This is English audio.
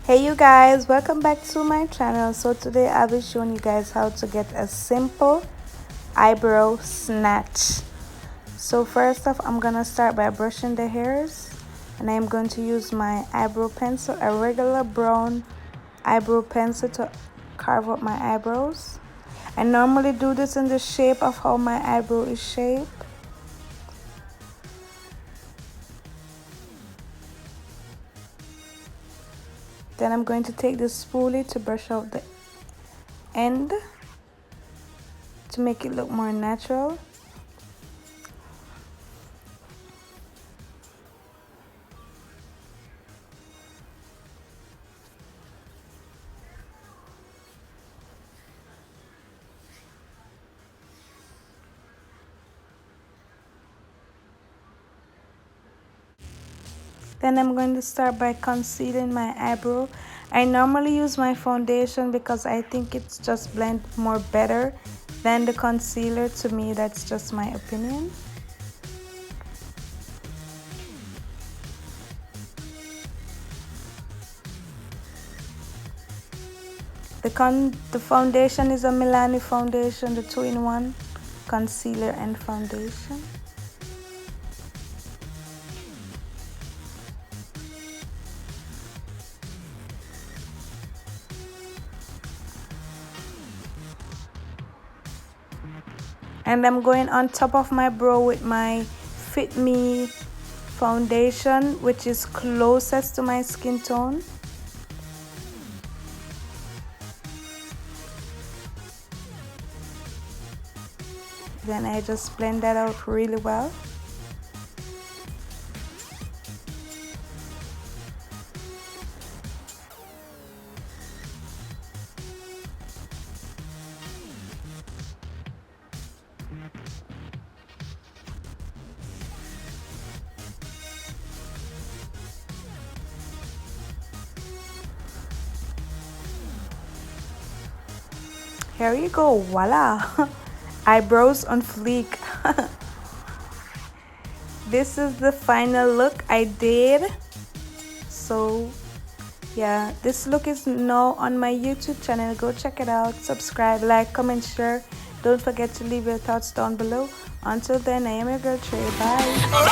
Hey you guys, welcome back to my channel. So today I'll be showing you guys how to get a simple eyebrow snatch. So first off, I'm gonna start by brushing the hairs, and I'm going to use my eyebrow pencil, a regular brown eyebrow pencil, to carve out my eyebrows. I normally do this in the shape of how my eyebrow is shaped. Then I'm going to take this spoolie to brush out the end to make it look more natural. Then I'm going to start by concealing my eyebrow. I normally use my foundation because I think it's just blend more better than the concealer. To me, that's just my opinion. The foundation is a Milani foundation, the 2-in-1 concealer and foundation. And I'm going on top of my brow with my Fit Me foundation, which is closest to my skin tone. Then I just blend that out really well. Here you go, voila! Eyebrows on fleek. This is the final look I did. So yeah, this look is now on my YouTube channel. Go check it out, subscribe, like, comment, share. Don't forget to leave your thoughts down below. Until then, I am your girl Trey. Bye.